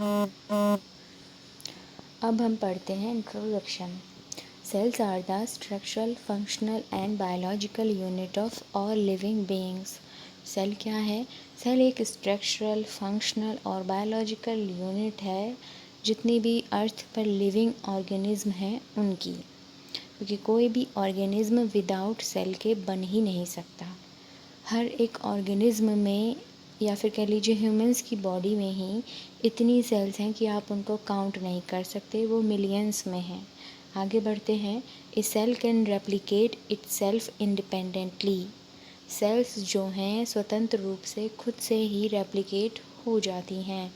अब हम पढ़ते हैं introduction. Cells are the structural, functional and biological unit of all living beings. Cell क्या है? सेल एक स्ट्रक्चरल, फंक्शनल और बायोलॉजिकल यूनिट है जितनी भी अर्थ पर लिविंग ऑर्गेनिज्म हैं उनकी, क्योंकि कोई भी ऑर्गेनिज्म विदाउट सेल के बन ही नहीं सकता। हर एक ऑर्गेनिज्म में, या फिर कह लीजिए ह्यूमंस की बॉडी में ही इतनी सेल्स हैं कि आप उनको काउंट नहीं कर सकते, वो मिलियंस में हैं। आगे बढ़ते हैं। A cell can replicate itself independently. Cells जो हैं स्वतंत्र रूप से खुद से ही रेप्लिकेट हो जाती हैं।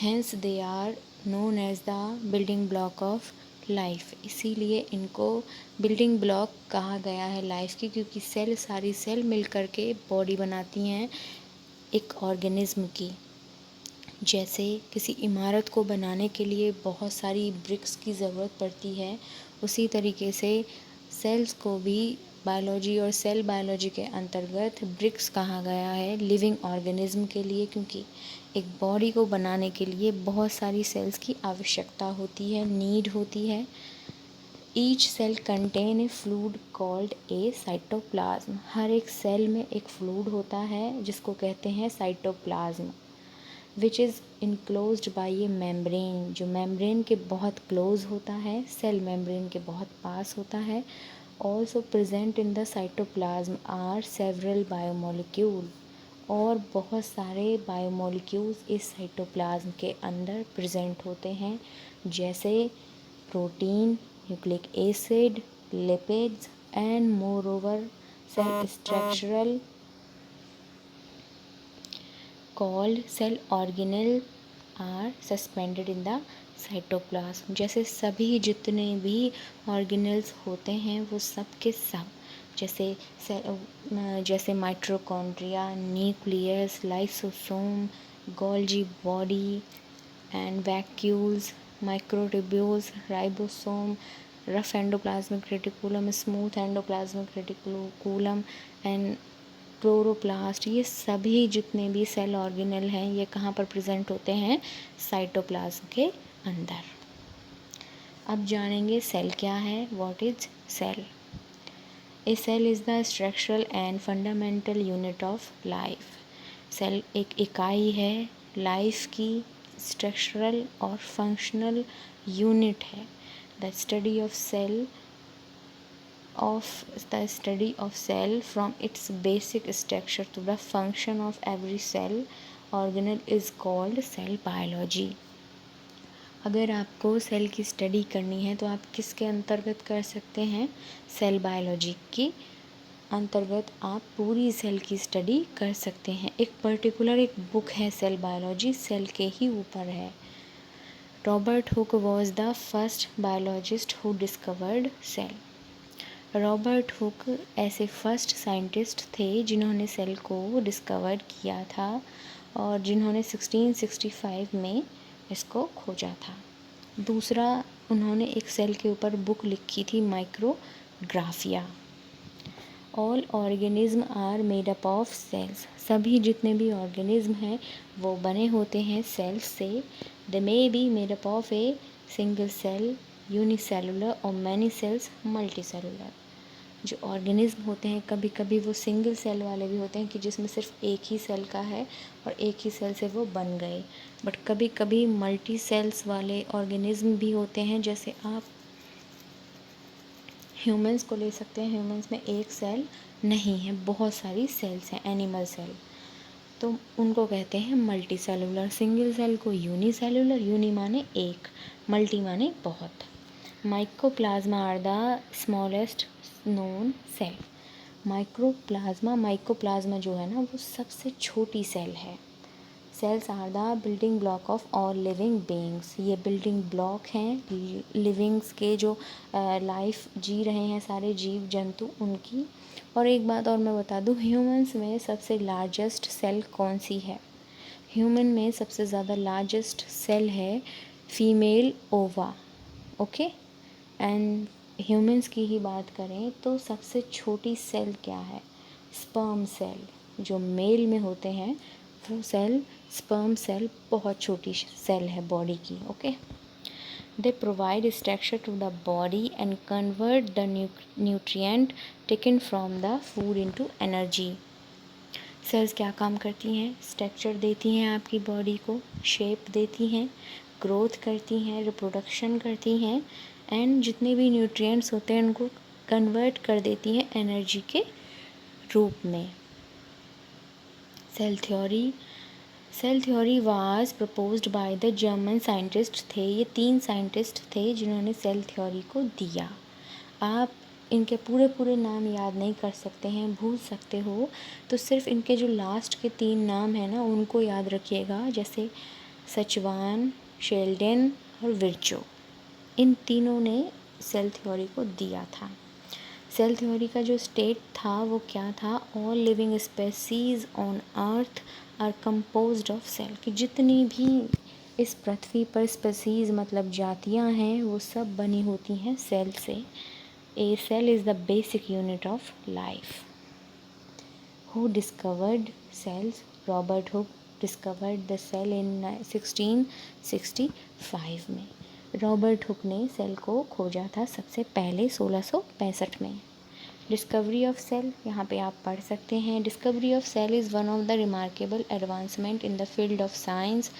Hence they are known as the building block of life. इसीलिए इनको बिल्डिंग ब्लॉक कहा गया है लाइफ की, क्योंकि सारी सेल मिल कर के बॉडी बनाती हैं एक ऑर्गेनिज्म की। जैसे किसी इमारत को बनाने के लिए बहुत सारी ब्रिक्स की ज़रूरत पड़ती है, उसी तरीके से सेल्स को भी बायोलॉजी और सेल बायोलॉजी के अंतर्गत ब्रिक्स कहा गया है लिविंग ऑर्गेनिज्म के लिए, क्योंकि एक बॉडी को बनाने के लिए बहुत सारी सेल्स की आवश्यकता होती है, नीड होती है। Each cell contain a fluid called a cytoplasm. हर एक सेल में एक फ्लूइड होता है जिसको कहते हैं cytoplasm, which is enclosed by A membrane, जो मेम्ब्रेन के बहुत क्लोज होता है, सेल मेम्ब्रेन के बहुत पास होता है। Also present in the cytoplasm are several biomolecule, और बहुत सारे बायोमोलिक्यूल्स इस साइटोप्लाज्म के अंदर प्रेजेंट होते हैं, जैसे protein, nucleic acid, lipids and moreover cell structural called cell organelle are suspended in the cytoplasm. जैसे सभी जितने भी ऑर्गेनेल्स होते हैं वो सब के सब, जैसे mitochondria, nucleus, lysosome, Golgi body and vacuoles, microtubules, ribosome, rough endoplasmic reticulum, smooth endoplasmic reticulum and chloroplast, ये सभी जितने भी सेल ऑर्गेनल हैं ये कहाँ पर प्रेजेंट होते हैं? साइटोप्लाज्म के अंदर। अब जानेंगे सेल क्या है, what is cell. A cell is the structural and fundamental unit of life. Cell एक इकाई है लाइफ की, स्ट्रक्चरल और फंक्शनल यूनिट है। The study of cell from its basic structure to the function of every cell organelle is called cell biology। अगर आपको cell की study करनी है तो आप किसके अंतर्गत कर सकते हैं? सेल बायोलॉजी की अंतर्गत आप पूरी सेल की स्टडी कर सकते हैं। एक पर्टिकुलर एक बुक है सेल बायोलॉजी, सेल के ही ऊपर है। Robert Hooke was the first biologist who discovered cell. Robert Hooke ऐसे फर्स्ट साइंटिस्ट थे जिन्होंने सेल को डिस्कवर किया था और जिन्होंने 1665 में इसको खोजा था। दूसरा, उन्होंने एक सेल के ऊपर बुक लिखी थी, Micrographia. All organism are made up of cells. सभी जितने भी ऑर्गेनिज्म हैं वो बने होते हैं सेल्स से। They may be made up of a single cell, unicellular और मैनी सेल्स, मल्टीसेलुलर। जो ऑर्गेनिज्म होते हैं कभी कभी वो सिंगल सेल वाले भी होते हैं कि जिसमें सिर्फ एक ही सेल का है और एक ही सेल से वो बन गए, बट कभी कभी मल्टी सेल्स वाले ऑर्गेनिज्म भी होते हैं। जैसे आप ह्यूमंस को ले सकते हैं, ह्यूमंस में एक सेल नहीं है, बहुत सारी सेल्स हैं, एनिमल सेल, तो उनको कहते हैं मल्टी सेलुलर। सिंगल सेल को यूनिसेलुलर, यूनि माने एक, मल्टी माने बहुत। Mycoplasma are the smallest known cell. Mycoplasma जो है ना वो सबसे छोटी सेल है। Cells are the building block of all living beings. ये बिल्डिंग ब्लॉक हैं लिविंग्स के, जो लाइफ जी रहे हैं सारे जीव जंतु उनकी। और एक बात और मैं बता दूँ, ह्यूमंस में सबसे लार्जेस्ट सेल कौन सी है? ह्यूमन में सबसे ज़्यादा लार्जेस्ट सेल है फीमेल ओवा। ओके, एंड ह्यूमंस की ही बात करें तो सबसे छोटी सेल क्या है? Sperm cell. जो मेल में होते हैं वो सेल स्पर्म सेल बहुत छोटी सेल है बॉडी की, okay. They provide structure to the body and convert the nutrient taken from the food into energy. Cells क्या काम करती हैं? स्ट्रक्चर देती हैं आपकी बॉडी को, शेप देती हैं, ग्रोथ करती हैं, रिप्रोडक्शन करती हैं, एंड जितने भी न्यूट्रिएंट्स होते हैं उनको कन्वर्ट कर देती हैं एनर्जी के रूप में। Cell theory was proposed by the German scientist थे। ये 3 साइंटिस्ट थे जिन्होंने सेल थ्योरी को दिया। आप इनके पूरे नाम याद नहीं कर सकते हैं, भूल सकते हो, तो सिर्फ इनके जो लास्ट के 3 नाम हैं ना उनको याद रखिएगा, जैसे सचवान, शेल्डन और विर्चो। इन तीनों ने सेल थ्योरी को दिया था। सेल थ्योरी का जो स्टेट था वो क्या था? All living species on earth are composed of cell, कि जितनी भी इस पृथ्वी पर स्पेसीज मतलब जातियां हैं वो सब बनी होती हैं सेल से। A cell is the basic unit of life. Who discovered cells? Robert Hooke discovered the cell in 1665 में। रॉबर्ट हुक ने सेल को खोजा था सबसे पहले 1665 में। डिस्कवरी ऑफ सेल, यहाँ पे आप पढ़ सकते हैं। Discovery of cell is one of the remarkable advancement in the field of science.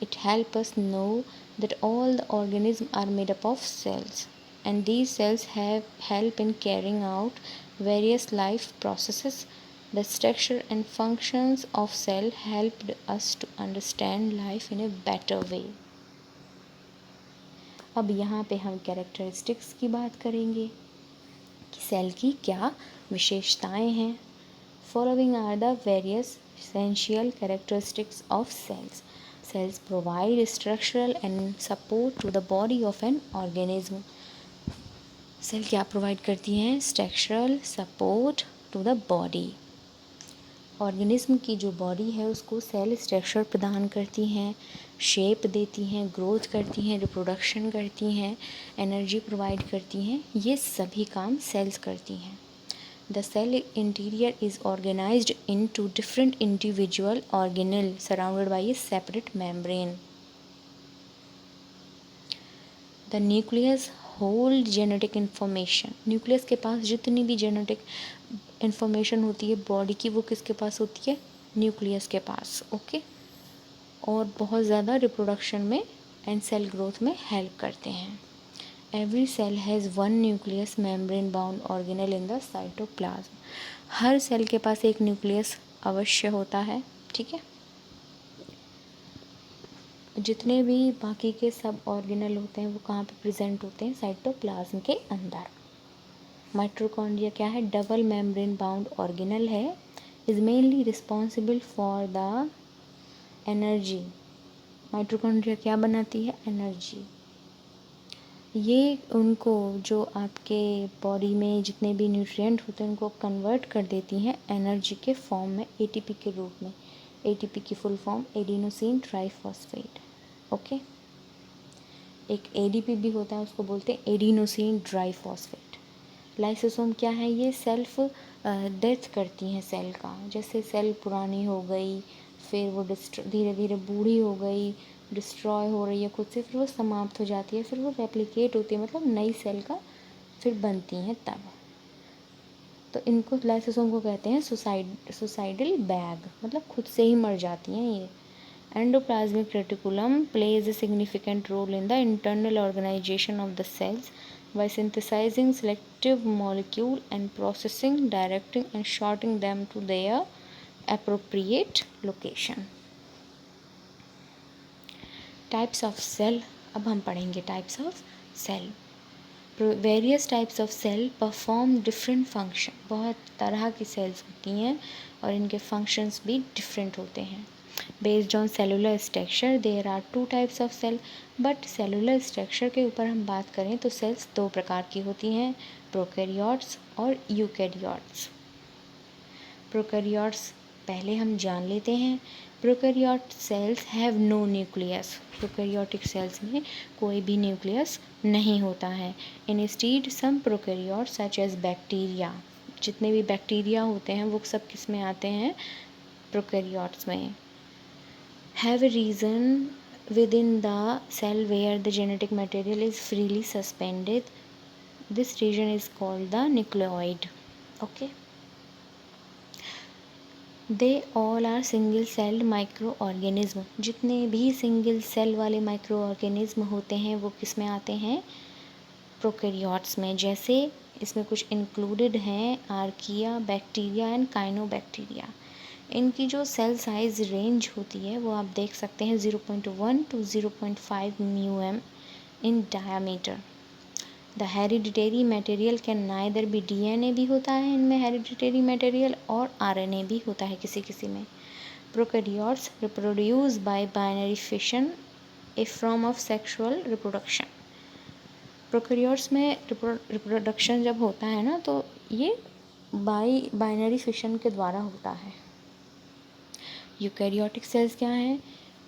It help us know that all the organism are made up of cells and these cells have help in carrying out various life processes. The structure and functions of cell helped us to understand life in a better way. अब यहाँ पे हम characteristics की बात करेंगे कि cell की क्या विशेषताएं हैं। Following are the various essential characteristics of cells. Cells provide structural and support to the body of an organism. Cell क्या प्रोवाइड करती हैं? Structural support to the body. Organism की जो बॉडी है उसको सेल स्ट्रक्चर प्रदान करती हैं, शेप देती हैं, ग्रोथ करती हैं, रिप्रोडक्शन करती हैं, एनर्जी प्रोवाइड करती हैं। ये सभी काम सेल्स करती हैं. The cell interior is organised into different individual organelle surrounded by a separate membrane. The nucleus hold genetic information. Nucleus के पास जितनी भी जेनेटिक इन्फॉर्मेशन होती है बॉडी की वो किसके पास होती है? न्यूक्लियस के पास, ओके. और बहुत ज़्यादा रिप्रोडक्शन में एंड सेल ग्रोथ में हेल्प करते हैं. Every cell has one nucleus membrane bound organelle in the cytoplasm. हर सेल के पास एक न्यूक्लियस अवश्य होता है, ठीक है. जितने भी बाकी के सब ऑर्गेनल होते हैं वो कहाँ पे प्रेजेंट होते हैं? साइटोप्लाज्म के अंदर. माइटोकॉन्ड्रिया क्या है? डबल मेम्ब्रेन बाउंड ऑर्गेनल है. Is mainly responsible for the energy. Mitochondria क्या बनाती है? एनर्जी. ये उनको जो आपके बॉडी में जितने भी न्यूट्रिएंट होते हैं उनको कन्वर्ट कर देती हैं एनर्जी के फॉर्म में, एटीपी के रूप में. एटीपी की full form adenosine triphosphate, okay. एक एडीपी भी होता है उसको बोलते हैं एडिनोसिन ट्राइफॉस्फेट. लाइसोसोम क्या है? ये सेल्फ डेथ करती हैं सेल का. जैसे सेल पुरानी हो गई, फिर वो धीरे धीरे बूढ़ी हो गई, डिस्ट्रॉय हो रही है खुद से, फिर वो समाप्त हो जाती है, फिर वो रेप्लिकेट होती है, मतलब नई सेल का फिर बनती हैं तब. तो इनको लाइसोसोम को कहते हैं सुसाइडल बैग, मतलब खुद से ही मर जाती हैं ये. Endoplasmic reticulum plays a significant role in the internal organization of the cells by synthesizing selective molecule and processing, directing and sorting them to their appropriate location. Types of cell. अब हम पढ़ेंगे types of cell. Various types of cell perform different function. बहुत तरह की cells होती हैं और इनके functions भी different होते हैं. Based on cellular structure there are 2 types of cell. But cellular structure के ऊपर हम बात करें तो सेल्स 2 प्रकार की होती हैं, प्रोकैरियोट्स और यूकैरियोट्स. प्रोकैरियोट्स पहले हम जान लेते हैं. Prokaryote cells have no nucleus. Prokaryotic cells में कोई भी न्यूक्लियस नहीं होता है. Instead some prokaryotes such as bacteria. जितने भी बैक्टीरिया होते हैं वो सब किस में आते हैं? प्रोकैरियोट्स में. have a region within the cell where the genetic material is freely suspended. This region is called the nucleoid. Okay. They all are single celled microorganism. जितने भी सिंगल सेल वाले माइक्रो ऑर्गेनिज्म होते हैं वो किस में आते हैं, प्रोकैरियोट्स में. जैसे इसमें कुछ इंक्लूडेड हैं आर्किया, बैक्टीरिया एंड काइनोबैक्टीरिया. इनकी जो सेल साइज रेंज होती है वो आप देख सकते हैं 0.1 to 0.5 म्यूएम in diameter. The hereditary material can neither be DNA भी होता है इनमें हेरिडिटरी मटेरियल और आरएनए भी होता है किसी किसी में. Prokaryotes reproduce by binary fission, A form of sexual reproduction. Prokaryotes में रिप्रोडक्शन जब होता है ना तो ये बाइनरी फिशन के द्वारा होता है. यूकैरियोटिक सेल्स क्या हैं,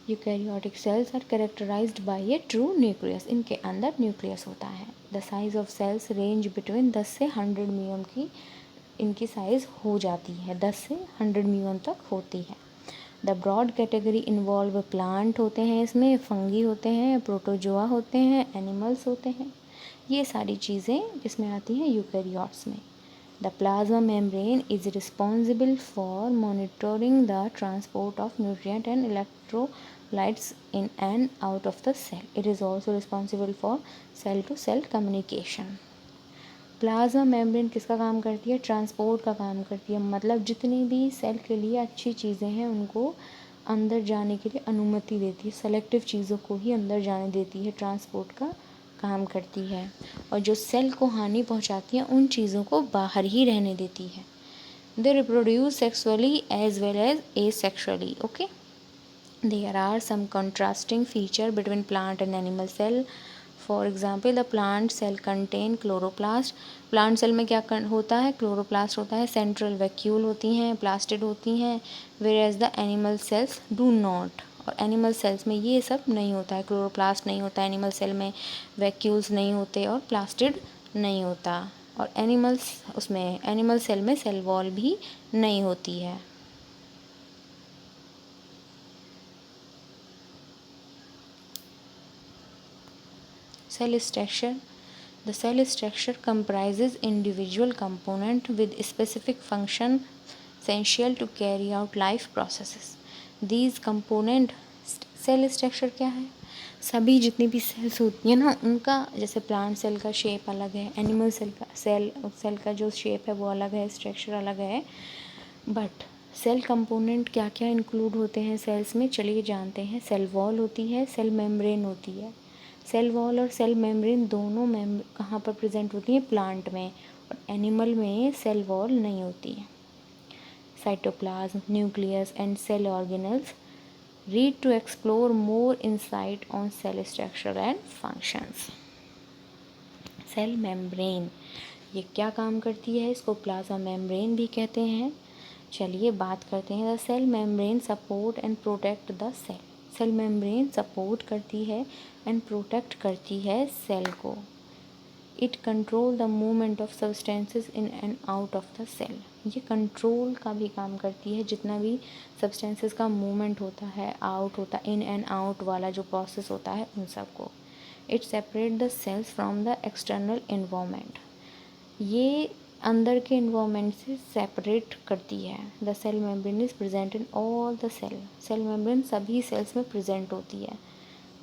eukaryotic cells are characterised by a true nucleus. इनके अंदर न्यूक्लियस होता है. The size of cells range between 10 से 100 म्यूएम की इनकी साइज़ हो जाती है, 10 से 100 म्यूएम तक होती है. The broad category involve plant होते हैं, इसमें फंगी होते हैं, प्रोटोजोआ होते हैं, एनिमल्स होते हैं. ये सारी चीज़ें इसमें आती हैं यूकैरियोट्स में. The plasma membrane is responsible for monitoring the transport of nutrient and electrolytes in and out of the cell. It is also responsible for cell-to-cell communication. Plasma membrane किसका काम करती है, ट्रांसपोर्ट का काम करती है. मतलब जितनी भी सेल के लिए अच्छी चीज़ें हैं उनको अंदर जाने के लिए अनुमति देती है, सेलेक्टिव चीज़ों को ही अंदर जाने देती है, ट्रांसपोर्ट का काम करती है. और जो सेल को हानि पहुंचाती है उन चीज़ों को बाहर ही रहने देती है. They reproduce sexually as well as asexually. Okay. There are some contrasting feature between plant and animal cell. For example the plant cell contain chloroplast. Plant cell में क्या होता है, क्लोरोप्लास्ट होता है, सेंट्रल वैक्यूल होती हैं, प्लास्टिड होती हैं, whereas the animal cells do not. और एनिमल सेल्स में ये सब नहीं होता है, क्लोरोप्लास्ट नहीं होता, एनिमल सेल में वैक्यूल्स नहीं होते और प्लास्टिड नहीं होता. और एनिमल सेल में सेल वॉल भी नहीं होती है. Cell structure. The cell structure comprises individual component with specific function essential to carry out life processes. These component cell structure क्या है, सभी जितनी भी सेल्स होती हैं ना उनका, जैसे प्लांट सेल का शेप अलग है, एनिमल सेल का जो शेप है वो अलग है, स्ट्रक्चर अलग है. बट सेल कंपोनेंट क्या क्या इंक्लूड होते हैं सेल्स में, चलिए जानते हैं. सेल वॉल होती है, सेल मेम्ब्रेन होती है. सेल वॉल और सेल मेम्ब्रेन दोनों कहाँ पर प्रेजेंट होती हैं, प्लांट में. और एनिमल में सेल वॉल नहीं होती है. Cytoplasm, nucleus and cell organelles. Read to explore more insight on cell structure and functions. Cell membrane ये क्या काम करती है, इसको प्लाज्मा मेम्ब्रेन भी कहते हैं. चलिए बात करते हैं. The cell membrane support and protect the cell. Cell membrane support करती है एंड प्रोटेक्ट करती है सेल को. It control the movement of substances in and out of the cell. ये कंट्रोल का भी काम करती है, जितना भी सब्सटेंसेस का मूवमेंट होता है, आउट होता है, इन एंड आउट वाला जो प्रोसेस होता है उन सब को. It separate the cells from the external environment. ये अंदर के इन्वायरमेंट से सेपरेट करती है. The cell membrane is present in all the cell. Cell membrane सभी सेल्स में प्रेजेंट होती है.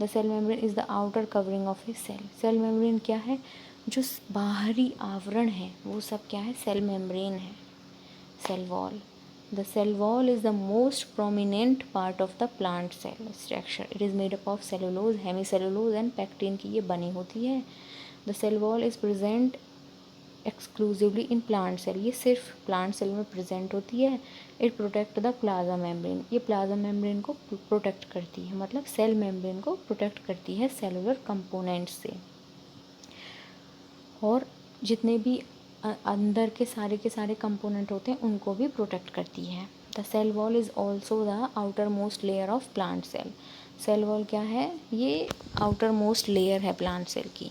The cell membrane is the outer covering of a cell. Cell membrane क्या है, जो बाहरी आवरण है वो सब क्या है, सेल मेम्ब्रेन है. Cell wall. The cell wall is the most prominent part of the plant cell structure. It is made up of cellulose, hemicellulose and pectin की ये बनी होती है. The cell wall is present exclusively in plant cell. ये सिर्फ plant cell में present होती है. It protect the plasma membrane. ये प्लाज्मा मेम्ब्रेन को प्रोटेक्ट करती है, मतलब सेल मेम्ब्रेन को प्रोटेक्ट करती है सेलुलर कंपोनेंट्स से. और जितने भी अंदर के सारे कंपोनेंट होते हैं उनको भी प्रोटेक्ट करती है. The cell wall is also the outermost layer of plant cell. Cell wall क्या है, ये आउटर मोस्ट लेयर है प्लांट सेल की.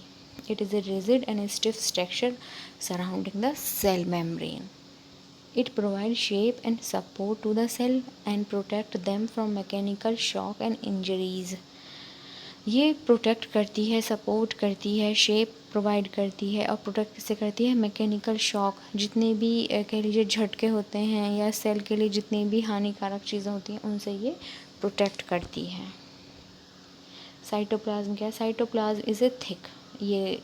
It is a rigid and stiff structure surrounding the cell membrane. It provides shape and support to the cell and protect them from mechanical shock and injuries. ये protect करती है, support करती है, shape provide करती है और protect किसे करती है, मैकेनिकल शॉक, जितने भी कह लीजिए झटके होते हैं या सेल के लिए जितनी भी हानिकारक चीज़ें होती हैं उनसे ये प्रोटेक्ट करती है। साइटोप्लाज्म क्या है? साइटोप्लाज्म इज़ ए थिक, ये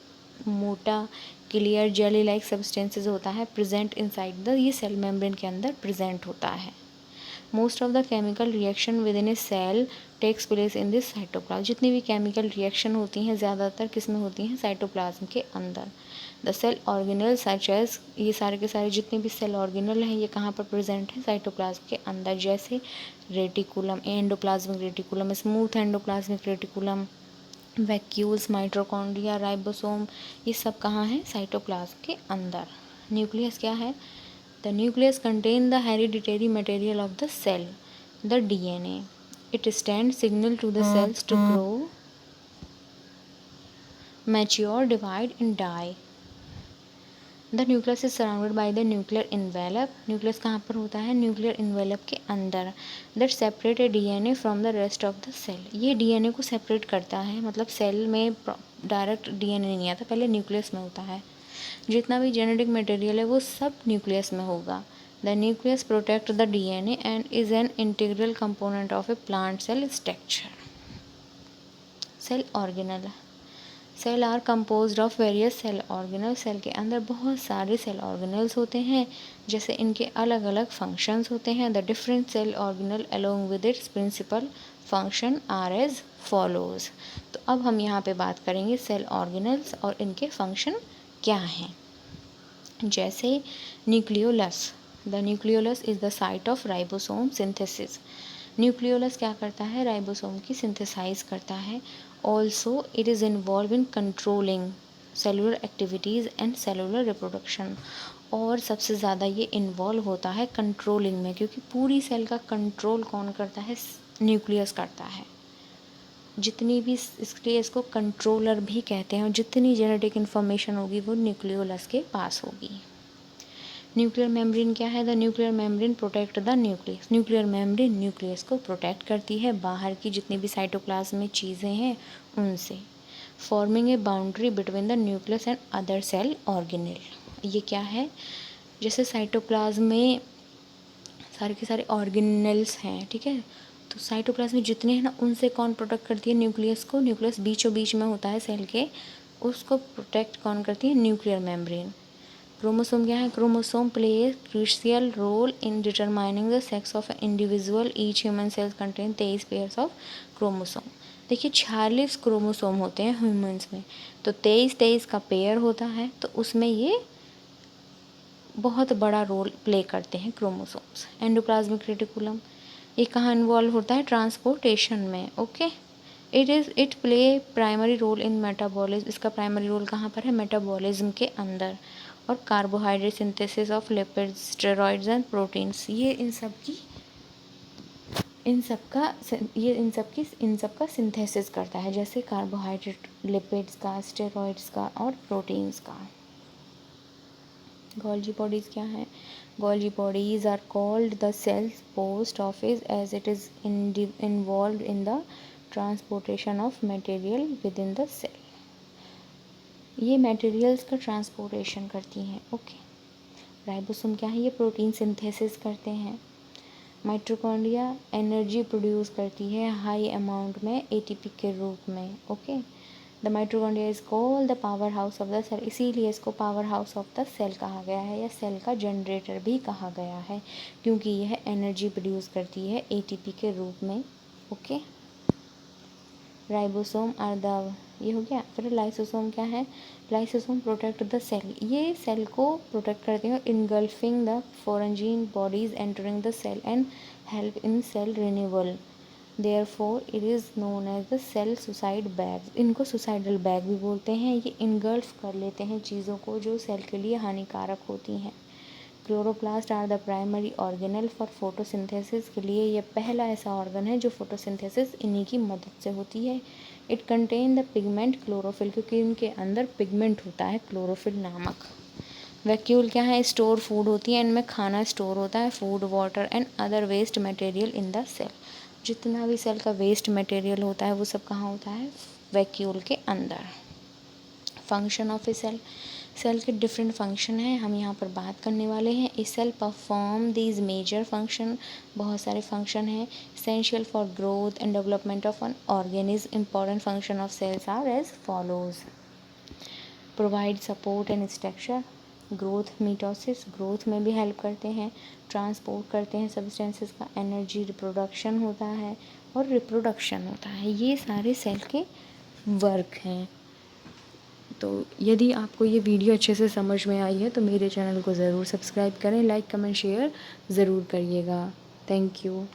मोटा क्लियर जेली लाइक सब्सटेंसेस होता है प्रेजेंट इनसाइड द, ये सेल मेम्ब्रेन के अंदर प्रेजेंट होता है। Most of the chemical reaction with in A sale tax place in this cytoplasm, जितनी भी केमिकल रिएक्शन होती हैं ज़्यादातर किस में होती हैं? साइटोप्लाज्म के अंदर। The cell organelle such as, ये सारे के सारे जितने भी सेल ऑर्गेनल हैं ये कहाँ पर प्रेजेंट हैं? साइटोप्लाज्म के अंदर, जैसे reticulum, endoplasmic reticulum, smooth endoplasmic reticulum, vacuoles, mitochondria, ribosome, ये सब कहाँ हैं? साइटोप्लाज्म के अंदर। न्यूक्लियस क्या है? The nucleus contain the hereditary material of the cell, the DNA. It stands signal to the cells to grow, mature, divide and die. The nucleus is surrounded by the nuclear envelope. Nucleus कहाँ पर होता है? Nuclear envelope के अंदर। That separate a DNA from the rest of the cell. ये DNA को separate करता है, मतलब सेल में डायरेक्ट DNA नहीं आता, पहले न्यूक्लियस में होता है। जितना भी जेनेटिक मटेरियल है वो सब न्यूक्लियस में होगा। The nucleus protect the DNA and is an integral component of a plant cell structure. Cell organelle. Cell are composed of various cell organelle, cell के अंदर बहुत सारे सेल ऑर्गेनल्स होते हैं, जैसे इनके अलग अलग फंक्शंस होते हैं। The different cell organelle along with its principal function are as follows. तो अब हम यहाँ पे बात करेंगे सेल ऑर्गेनल्स और इनके फंक्शन क्या हैं। जैसे nucleolus, the nucleolus is the site of ribosome synthesis. Nucleolus क्या करता है? राइबोसोम की सिंथेसाइज करता है। Also it is involve in controlling cellular activities and cellular reproduction, और सबसे ज़्यादा ये इन्वॉल्व होता है कंट्रोलिंग में, क्योंकि पूरी सेल का कंट्रोल कौन करता है? न्यूक्लियस करता है। जितनी भी, इसलिए इसको कंट्रोलर भी कहते हैं, और जितनी जेनेटिक इन्फॉर्मेशन होगी वो न्यूक्लियोलस के पास होगी। न्यूक्लियर मेम्ब्रेन क्या है? The nuclear membrane protect the nucleus. Nuclear membrane nucleus को प्रोटेक्ट करती है बाहर की जितनी भी साइटोप्लाज्म में चीज़ें हैं उनसे। Forming a boundary between the nucleus and other cell organelle. ये क्या है? जैसे साइटोप्लाज्म में सारे के सारे ऑर्गेनेल्स हैं, ठीक है, तो साइटोप्लाज्म में जितने हैं ना उनसे कौन प्रोटेक्ट करती है? न्यूक्लियस को। न्यूक्लियस बीचों बीच में होता है सेल के, उसको प्रोटेक्ट कौन करती है? Nuclear membrane. क्रोमोसोम क्या है? Chromosome play a crucial role in determining the sex of individual. Each human cells contain 23 pairs of chromosome. देखिए 46 क्रोमोसोम होते हैं ह्यूमंस में, तो 23 का पेयर होता है, तो उसमें ये बहुत बड़ा रोल प्ले करते हैं क्रोमोसोम्स। एंडोप्लाज्मिक रेटिकुलम, ये कहाँ इन्वॉल्व होता है? ट्रांसपोर्टेशन में। Okay, it play primary role in metabolism. इसका प्राइमरी रोल कहाँ पर है? मेटाबॉलिज्म के अंदर। और carbohydrate synthesis of lipids, steroids and proteins, ये इन सब का सिंथेसिस करता है, जैसे कार्बोहाइड्रेट, लिपिड्स का, स्टेरॉइड्स का और प्रोटीन्स का। गोल्जी बॉडीज़ क्या है? Golgi bodies are called the cell's post office as it is involve in the transportation of material within the cell. ये मटेरियल्स का ट्रांसपोर्टेशन करती हैं। ओके, राइबोसोम क्या है? ये प्रोटीन सिंथेसिस करते हैं। माइटोकॉन्ड्रिया एनर्जी प्रोड्यूस करती है हाई अमाउंट में ATP के रूप में। Okay, the mitochondria is called the powerhouse of the cell, इसीलिए इसको powerhouse of the cell कहा गया है, या सेल का जनरेटर भी कहा गया है, क्योंकि यह एनर्जी प्रोड्यूस करती है ATP के रूप में। ओके, राइबोसोम आर द, ये हो गया। फिर लाइसोसोम क्या है? लाइसोसोम प्रोटेक्ट द सेल, ये सेल को प्रोटेक्ट करते हैं। Engulfing the foreign bodies entering the cell and help in cell renewal, therefore it is known as the cell suicide bag. इनको सुसाइडल बैग भी बोलते हैं। ये इनगल्फ कर लेते हैं चीज़ों को जो सेल के लिए हानिकारक होती हैं। Chloroplast are the primary organelle for photosynthesis, के लिए ये पहला ऐसा ऑर्गन है जो फोटोसिंथेसिस इन्हीं की मदद से होती है। It contain the pigment chlorophyll, क्योंकि इनके अंदर पिगमेंट होता है क्लोरोफिल नामक। वैक्यूल क्या है, स्टोर फूड होती है, इनमें खाना स्टोर होता है, food, water and other waste material in the cell. जितना भी सेल का वेस्ट मटेरियल होता है वो सब कहाँ होता है, वैक्यूल के अंदर। Function of a cell, cell के डिफरेंट फंक्शन हैं, हम यहाँ पर बात करने वाले हैं। A cell perform these major function, बहुत सारे फंक्शन हैं। Essential for growth and development of an organism, important function of cells are as follows. Provide support and structure, growth, mitosis, growth में भी हेल्प करते हैं, ट्रांसपोर्ट करते हैं substances का, एनर्जी, रिप्रोडक्शन होता है और रिप्रोडक्शन होता है। ये सारे सेल के वर्क हैं। तो यदि आपको ये वीडियो अच्छे से समझ में आई है तो मेरे चैनल को ज़रूर सब्सक्राइब करें, लाइक कमेंट शेयर ज़रूर करिएगा। Thank you.